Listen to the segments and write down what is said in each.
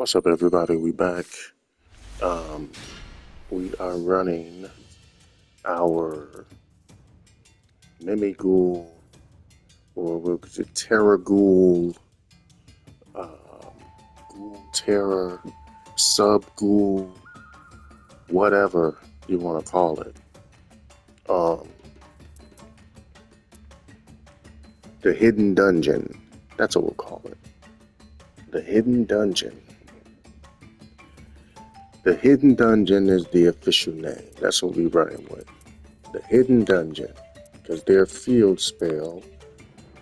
What's up, everybody? We back. Um, we are running our Mimighoul, or was it Terraghoul, um, Ghoul Terror, Subghoul, whatever you want to call it. Um, the Hidden Dungeon. That's what we'll call it. The Hidden Dungeon. The Hidden Dungeon is the official name. That's what we're running with. The Hidden Dungeon. Because their field spell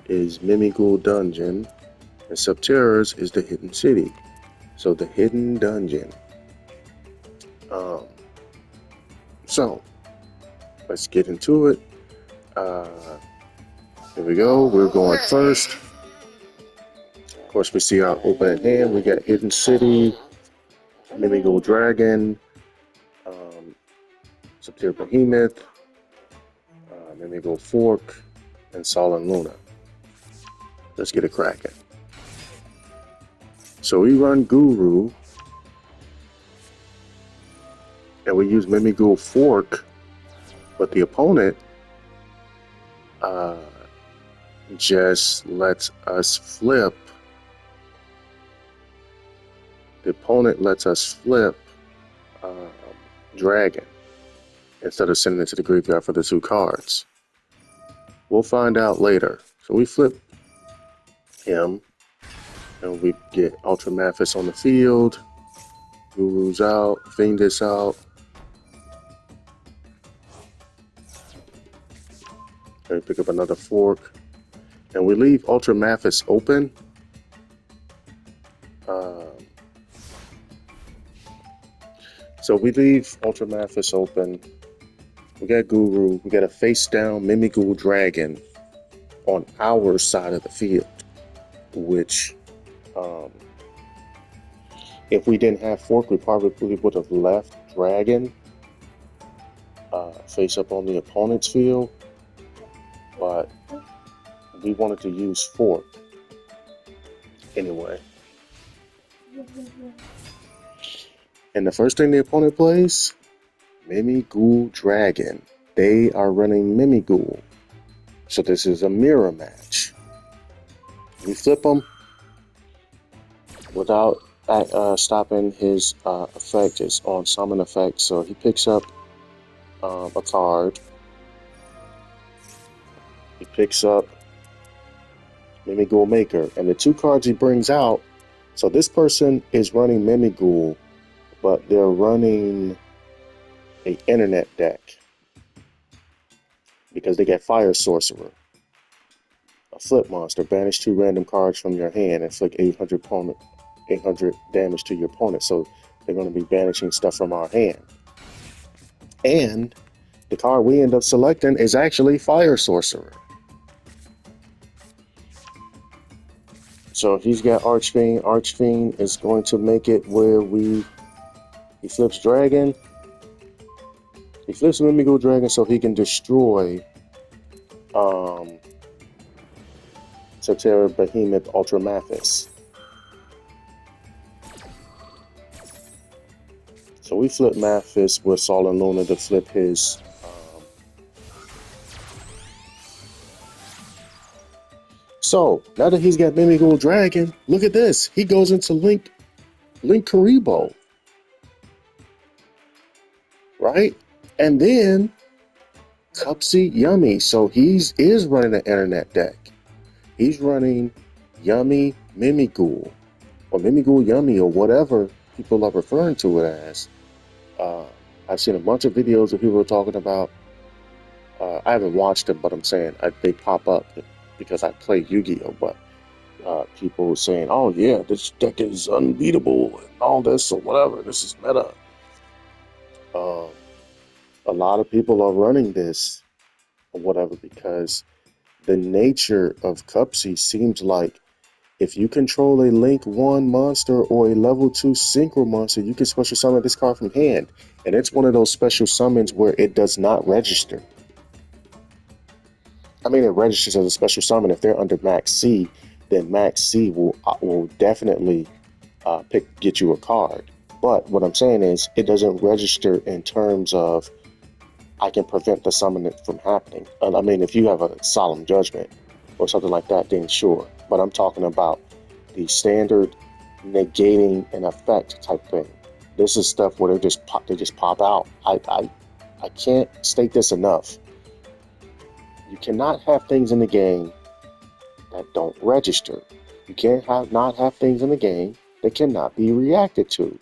is Mimighoul Dungeon, and Subterror is the Hidden City. So the Hidden Dungeon. Um, so let's get into it. Here we go. We're going first. Of course, we see our opening hand. We got Hidden City, Mimighoul Dragon, Subterror Behemoth, Mimighoul Fork, and Sol and Luna. Let's get it cracking. So we run Guru, and we use Mimighoul Fork, but the opponent just lets us flip. The opponent lets us flip Dragon instead of sending it to the graveyard for the 2 cards. We'll find out later. So we flip him, and we get Ultra Mathis on the field. Guru's out, Fiendus out. And we pick up another Fork. And we leave Ultra Mathis open. So we leave Ultra Mathis open. We got Guru. We got a face down Mimighoul Dragon on our side of the field, which if we didn't have Fork, we probably would have left Dragon face up on the opponent's field, but we wanted to use Fork anyway. And the first thing the opponent plays, Mimighoul Dragon. They are running Mimighoul. So this is a mirror match. We flip him without stopping his effect, his on summon effect. So he picks up a card. He picks up Mimighoul Maker. And the 2 cards he brings out, so this person is running Mimighoul, but they're running an internet deck because they got Fire Sorcerer, a flip monster. Banish 2 random cards from your hand, inflict 800 damage to your opponent. So they're going to be banishing stuff from our hand. And the card we end up selecting is actually Fire Sorcerer. So if he's got Archfiend, Archfiend is going to make it where he flips Dragon. He flips Mimighoul Dragon so he can destroy Subterror Behemoth Ultra Mathis. So we flip Mathis with Sol and Luna to flip his So now that he's got Mimighoul Dragon, look at this. He goes into Link Karibo. Right? And then Cupsy Yummy. So is running an internet deck. He's running Yummy Mimighoul, or Mimighoul Yummy, or whatever people are referring to it as. I've seen a bunch of videos of people talking about. I haven't watched them, but I'm saying they pop up because I play Yu-Gi-Oh! But people saying, "Oh yeah, this deck is unbeatable and all this or whatever. This is meta." A lot of people are running this or whatever because the nature of Cupsy seems like if you control a Link 1 monster or a level 2 Synchro monster, you can special summon this card from hand. And it's one of those special summons where it does not register. I mean, it registers as a special summon. If they're under Max C, then Max C will definitely get you a card. But what I'm saying is, it doesn't register in terms of I can prevent the summoning from happening. I mean, if you have a solemn judgment or something like that, then sure. But I'm talking about the standard negating an effect type thing. This is stuff where they just pop out. I can't state this enough. You cannot have things in the game that don't register. You can't not have things in the game that cannot be reacted to.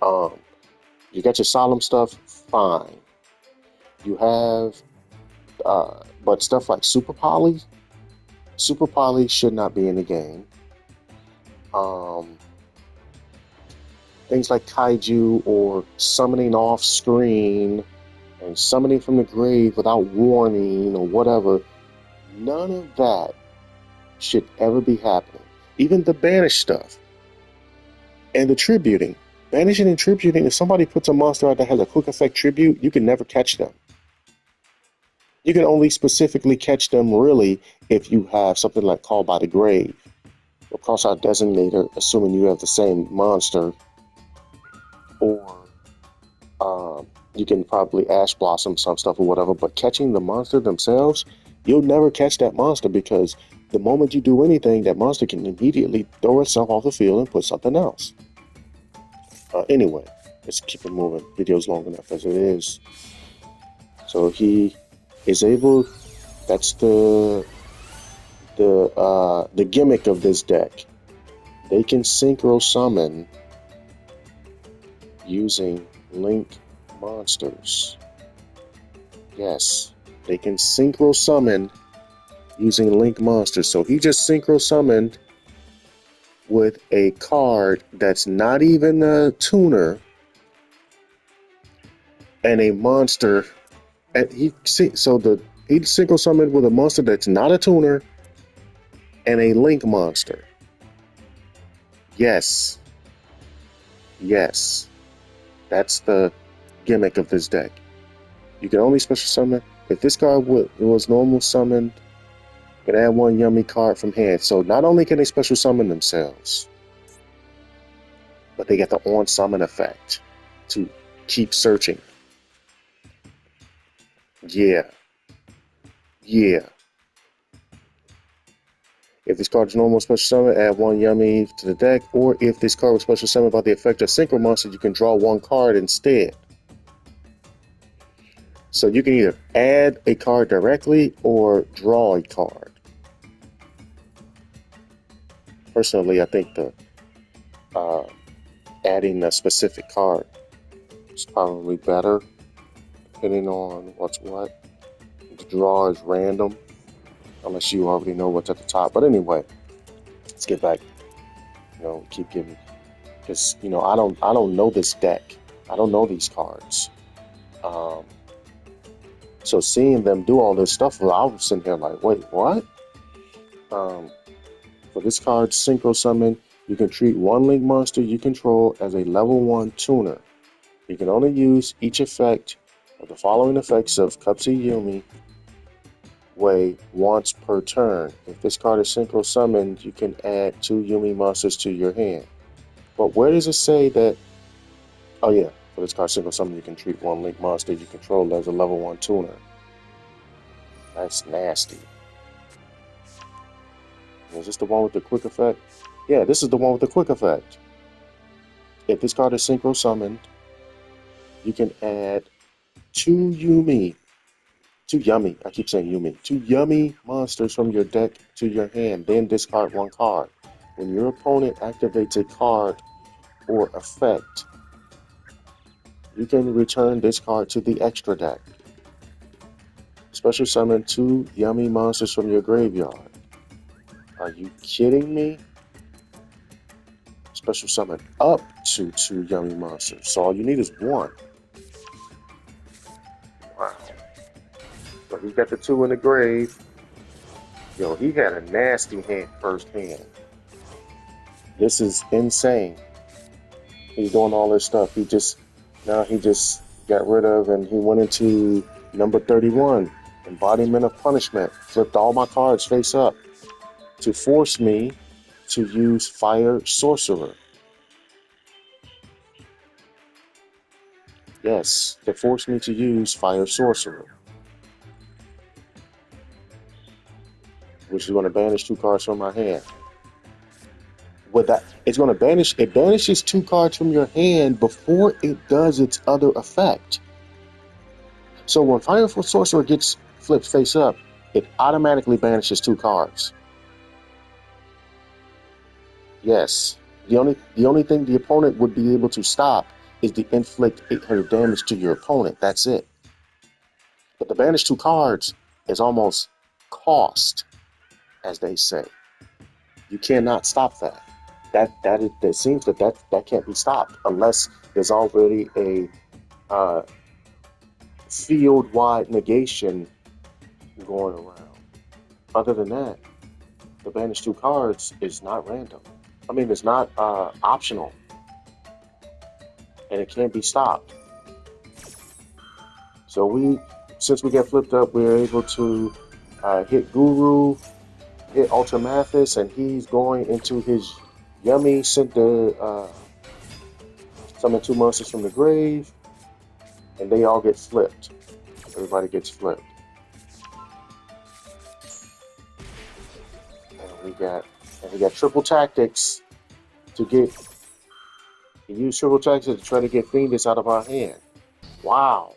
Um, you got your solemn stuff, fine. You have, but stuff like super poly should not be in the game. Um, things like kaiju or summoning off screen and summoning from the grave without warning or whatever, none of that should ever be happening. Even the banish stuff and the tributing. Banishing and tributing, if somebody puts a monster out that has a quick effect tribute, you can never catch them. You can only specifically catch them really if you have something like Call by the Grave or Cross Out Designator, assuming you have the same monster, or you can probably Ash Blossom some stuff or whatever, but catching the monster themselves, you'll never catch that monster because the moment you do anything, that monster can immediately throw itself off the field and put something else. Anyway, let's keep it moving. Video's long enough as it is. So he is able. That's the gimmick of this deck. They can synchro summon using link monsters. Yes, they can synchro summon using link monsters. So he just synchro summoned with a card that's not even a tuner and a monster. And he synchro summoned with a monster that's not a tuner and a link monster. Yes, that's the gimmick of this deck. You can only special summon if this card was normal summoned. You can add one yummy card from hand. So not only can they special summon themselves, but they get the on summon effect to keep searching. Yeah. If this card is normal special summon, add one yummy to the deck. Or if this card was special summoned by the effect of synchro monster, you can draw one card instead. So you can either add a card directly or draw a card. Personally, I think the adding a specific card is probably better, depending on what's what. The draw is random, unless you already know what's at the top. But anyway, let's get back. Keep giving, because I don't know this deck. I don't know these cards. So seeing them do all this stuff, I was sitting here like, wait, what? For this card, Synchro Summon, you can treat one link monster you control as a level 1 tuner. You can only use each effect of the following effects of Yumi way once per turn. If this card is Synchro Summoned, you can add 2 Yumi monsters to your hand. But where does it say that? Oh yeah, for this card Synchro Summon, you can treat one link monster you control as a level 1 tuner. That's nasty. Is this the one with the quick effect? Yeah, this is the one with the quick effect. If this card is Synchro Summoned, you can add 2 Yummy, I keep saying Yumi, 2 Yummy monsters from your deck to your hand, then discard one card. When your opponent activates a card or effect, you can return this card to the extra deck. Special summon 2 Yummy monsters from your graveyard. Are you kidding me? Special summon up to 2 Yummy monsters. So all you need is 1. Wow. So he got the 2 in the grave. Yo, he had a nasty hand first hand. This is insane. He's doing all this stuff. He just got rid of, and he went into number 31, Embodiment of Punishment. Flipped all my cards face up to force me to use Fire Sorcerer. Yes, to force me to use Fire Sorcerer, which is going to banish 2 cards from my hand. With that, it's going to banish. It banishes 2 cards from your hand before it does its other effect. So when Fire Sorcerer gets flipped face up, it automatically banishes 2 cards. Yes. The only thing the opponent would be able to stop is the inflict 800 damage to your opponent. That's it. But the banish 2 cards is almost cost, as they say. You cannot stop that. It seems that can't be stopped unless there's already a field-wide negation going around. Other than that, the banish 2 cards is not random. I mean, it's not optional, and it can't be stopped. So since we get flipped up, we're able to hit Guru, hit Ultramathis, and he's going into his Yummy, sent the summon 2 monsters from the grave, and they all get flipped. Everybody gets flipped. And we got triple tactics to use triple tactics to try to get Fiendus out of our hand. Wow.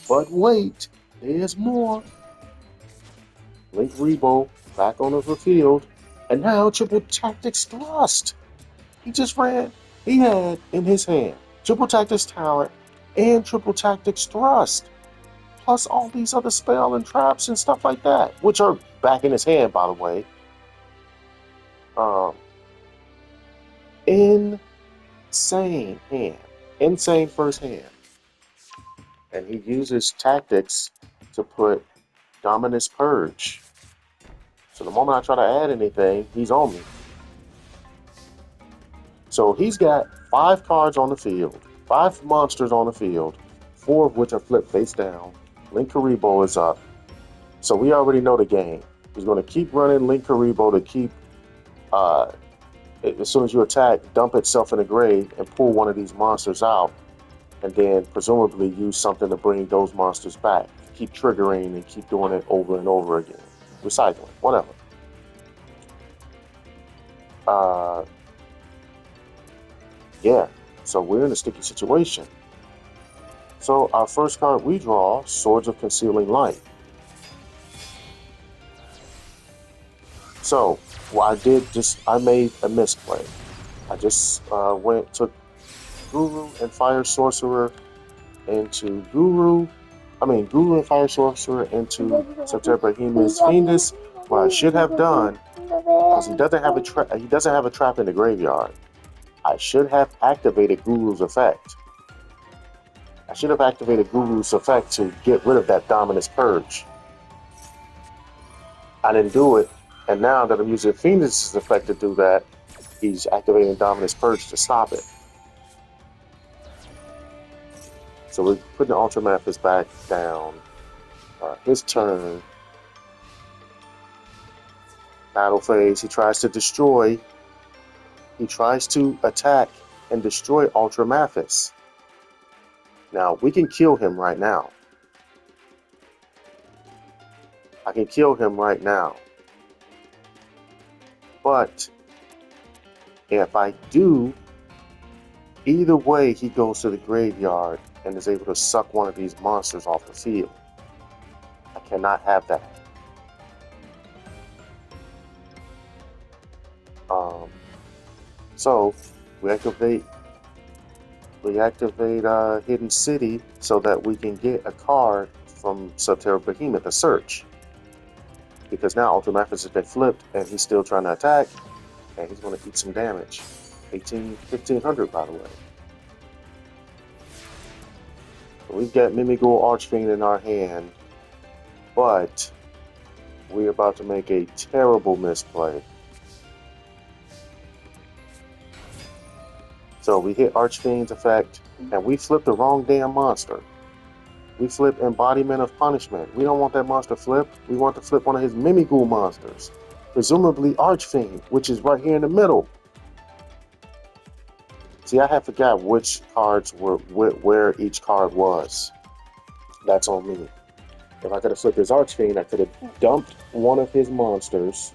But wait, there's more. Link Rebo back on the field, and now triple tactics thrust. He had in his hand triple tactics talent and triple tactics thrust, plus all these other spell and traps and stuff like that, which are back in his hand, by the way. Insane hand, insane first hand, and he uses tactics to put Dominus Purge. So the moment I try to add anything, he's on me. So he's got 5 cards on the field, 5 monsters on the field, 4 of which are flipped face down. Link Karibo is up. So we already know the game. He's going to keep running Link Karibo to keep, as soon as you attack, dump itself in the grave and pull one of these monsters out, and then presumably use something to bring those monsters back. Keep triggering and keep doing it over and over again. Recycling, whatever. Yeah, so we're in a sticky situation. So our first card we draw, Swords of Concealing Light. So I made a misplay. I just took Guru and Fire Sorcerer into Guru and Fire Sorcerer into Subterror Behemoth's Fiendus. What I should have done, because he doesn't have a trap in the graveyard, I should have activated Guru's effect. I should have activated Guru's effect to get rid of that Dominus Purge. I didn't do it, and now that I'm using Fiendus' effect to do that, he's activating Dominus Purge to stop it. So we're putting the Ultramathis back down. His turn. Battle phase. He tries to attack and destroy Ultramathis. Now, we can kill him right now. I can kill him right now. But if I do, either way, he goes to the graveyard and is able to suck one of these monsters off the field. I cannot have that. So we activate Hidden City so that we can get a card from Subterror Behemoth, a search. Because now Ultramathis has been flipped and he's still trying to attack, and he's going to eat some damage. 1500 by the way. So we've got Mimighoul Archfiend in our hand, but we're about to make a terrible misplay. So we hit Archfiend's effect, and we flip the wrong damn monster. We flip Embodiment of Punishment. We don't want that monster flipped. We want to flip one of his Mimighoul monsters, presumably Archfiend, which is right here in the middle. See, I have forgot which cards were where each card was. That's on me. If I could have flipped his Archfiend, I could have dumped one of his monsters.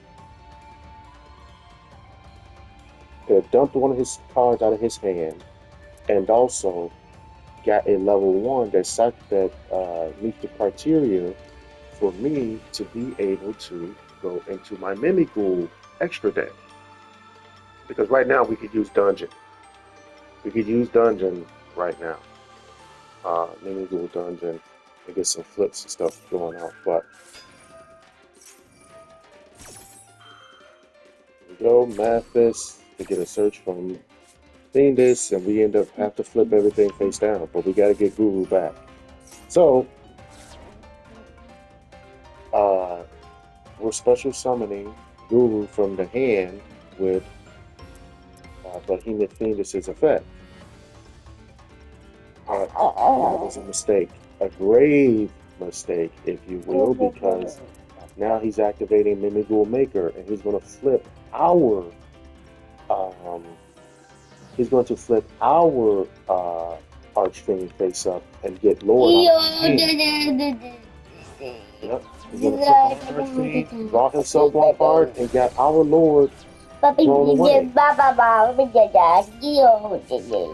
Could have dumped one of his cards out of his hand, and also got a level 1 that meets the criteria for me to be able to go into my Mimighoul extra deck. Because right now we could use Dungeon. We could use Dungeon right now. Mimighoul Dungeon to get some flips and stuff going out. But we go Mathis to get a search from Fiendus, and we end up have to flip everything face down. But we got to get Guru back. So we're special summoning Guru from the hand with Behemoth Fiendus' effect. That was a mistake, a grave mistake, if you will, because now he's activating Mimighoul Maker, and he's going to flip our Archfiend face up and get Lord on the hand. Yep. He's going to flip our Archfiend, draw himself one card, and got our Lord thrown away. And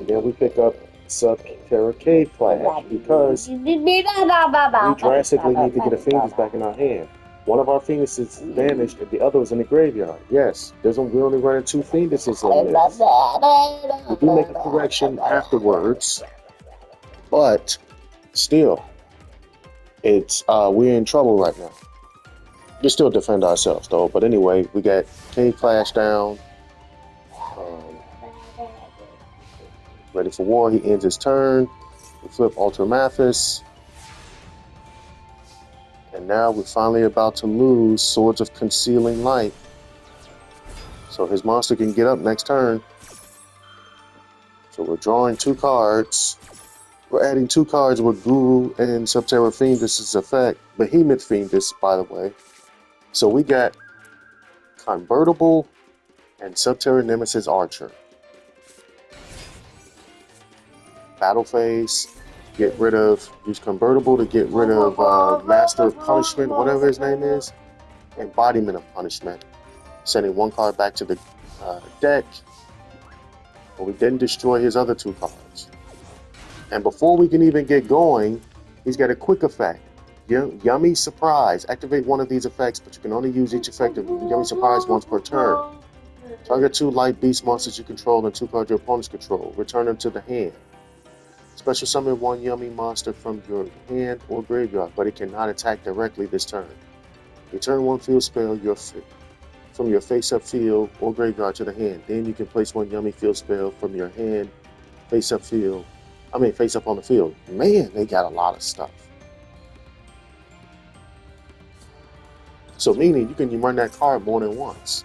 then we pick up Subterror Cave Flash because we drastically need to get a Phoenix back in our hand. One of our Phoenixes is vanished and the other is in the graveyard. Yes, we only running 2 Phoenixes in this. We do make a correction afterwards, but still, it's we're in trouble right now. We still defend ourselves though, but anyway, we got Cave Flash down. Ready for war. He ends his turn. We flip Ultra Mathis. And now we're finally about to lose Swords of Concealing Light. So his monster can get up next turn. So we're drawing 2 cards. We're adding 2 cards with Guru and Subterror Fiendus' effect. Behemoth Fiendus, by the way. So we got Convertible and Subterror Nemesis Archer. Battle phase, use Convertible to get rid of Master of Punishment, whatever his name is, Embodiment of Punishment, sending 1 card back to the deck, but we didn't destroy his other 2 cards. And before we can even get going, he's got a quick effect. Yummy Surprise. Activate one of these effects, but you can only use each effect of Yummy Surprise once per turn. Target 2 light beast monsters you control and 2 cards your opponents control. Return them to the hand. Special summon 1 yummy monster from your hand or graveyard, but it cannot attack directly this turn. Return 1 field spell from your face-up field or graveyard to the hand. Then you can place 1 yummy field spell from your hand, face-up on the field. Man, they got a lot of stuff. So meaning you can run that card more than once.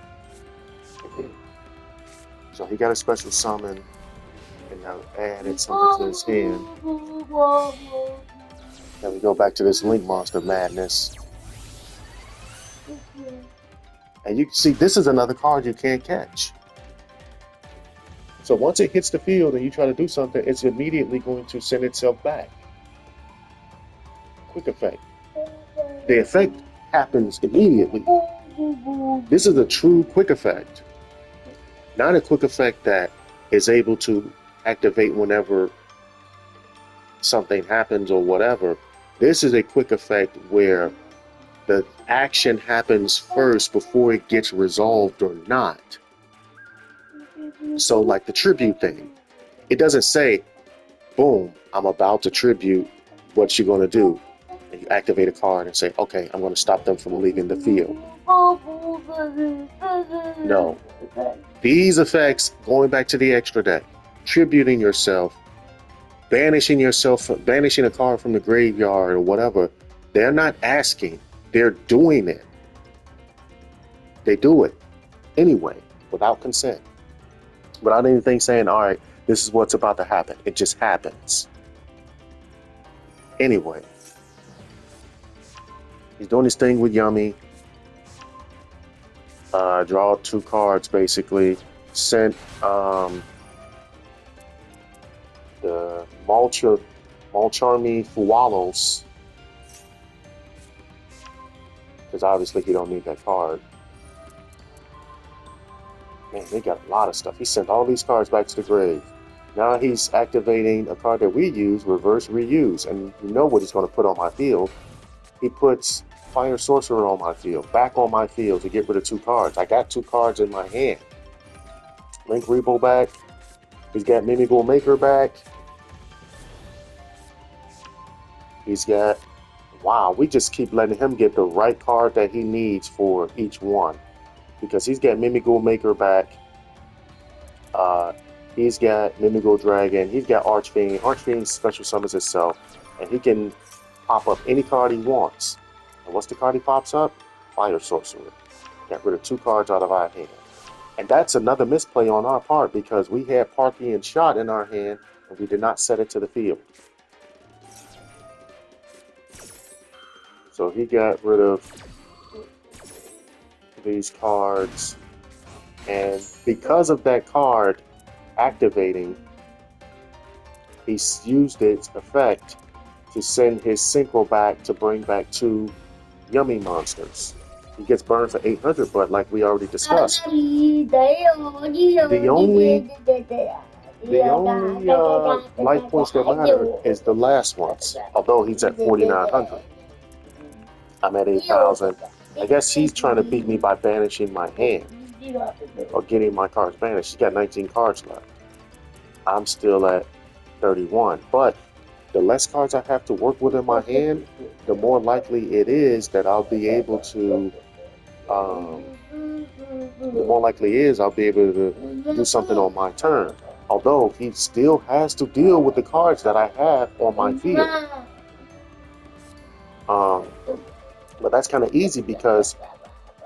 So he got a special summon. And now added something to his hand. Then we go back to this Link Monster madness. And you can see this is another card you can't catch. So once it hits the field and you try to do something, it's immediately going to send itself back. Quick effect. The effect happens immediately. This is a true quick effect. Not a quick effect that is able to activate whenever something happens or whatever. This is a quick effect where the action happens first before it gets resolved or not. So like the tribute thing, it doesn't say, boom, I'm about to tribute, what you're going to do. And you activate a card and say, okay, I'm going to stop them from leaving the field. No. These effects, going back to the extra deck, tributing yourself, banishing a card from the graveyard or whatever, they're not asking, they're doing it. They do it anyway, without consent. Without anything saying, all right, this is what's about to happen. It just happens. Anyway, he's doing his thing with Yummy. Draw 2 cards basically. Sent Malcharmi Fualos, because obviously he don't need that card. Man, they got a lot of stuff. He sent all these cards back to the grave. Now he's activating a card that we use, Reverse Reuse, and you know what he's going to put on my field. He puts Fire Sorcerer on my field, back on my field to get rid of 2 cards. I got 2 cards in my hand. Link Rebo back. He's got Mimighoul Maker back. He's got... Wow, we just keep letting him get the right card that he needs for each one. Because he's got Mimighoul Maker back. He's got Mimighoul Dragon. He's got Archfiend. Archfiend special summons itself. And he can pop up any card he wants. And what's the card he pops up? Fire Sorcerer. Got rid of 2 cards out of our hand. And that's another misplay on our part because we had Parthian Shot in our hand and we did not set it to the field. So he got rid of these cards. And because of that card activating, he used its effect to send his Synchro back to bring back 2 Yummy monsters. He gets burned for 800, but like we already discussed, the only life points that matter is the last ones, although he's at 4,900. I'm at 8,000. I guess he's trying to beat me by banishing my hand or getting my cards banished. He's got 19 cards left. I'm still at 31, but the less cards I have to work with in my hand, the more likely it is that I'll be able to do something on my turn. Although he still has to deal with the cards that I have on my field. But that's kind of easy because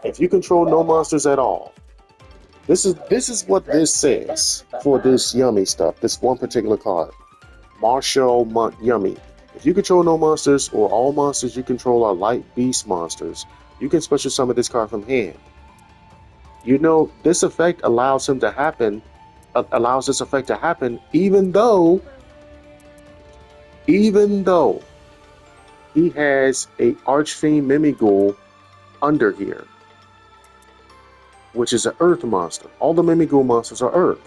if you control no monsters at all, this is what this says for this Yummy stuff, this one particular card. Marshall Yummy. If you control no monsters or all monsters you control are light beast monsters, you can special summon this card from hand. You know, this effect allows this effect to happen even though he has a Archfiend Mimighoul under here, which is an earth monster. All the Mimighoul monsters are earth.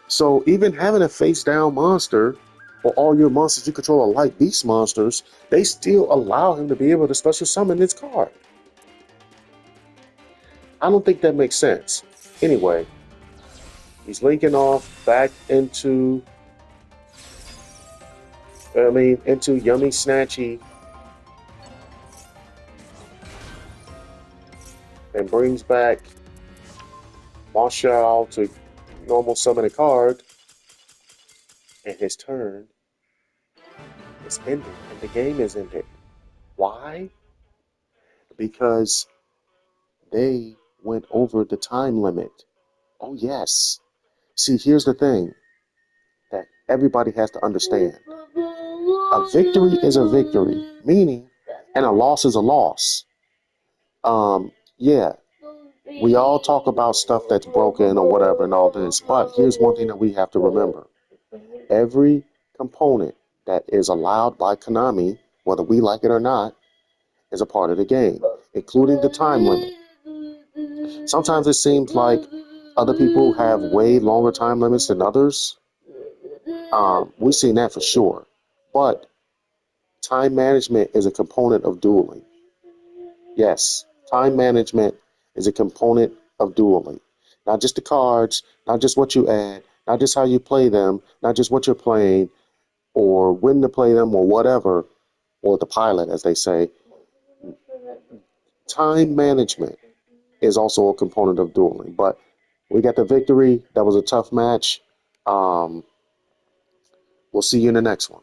So even having a face down monster or all your monsters you control are light beast monsters, they still allow him to be able to special summon this card. I don't think that makes sense. Anyway, he's linking off back into Yummy Snatchy and brings back Marshall to normal summon a card, and his turn is ended, and the game is ended. Why? Because they went over the time limit. Oh yes. See, here's the thing that everybody has to understand. A victory is a victory, meaning, and a loss is a loss. Yeah, we all talk about stuff that's broken or whatever and all this, but here's one thing that we have to remember. Every component that is allowed by Konami, whether we like it or not, is a part of the game, including the time limit. Sometimes it seems like other people have way longer time limits than others. We've seen that for sure. But time management is a component of dueling. Yes, time management is a component of dueling. Not just the cards, not just what you add, not just how you play them, not just what you're playing, or when to play them, or whatever, or the pilot, as they say. Time management is also a component of dueling. But we got the victory. That was a tough match. We'll see you in the next one.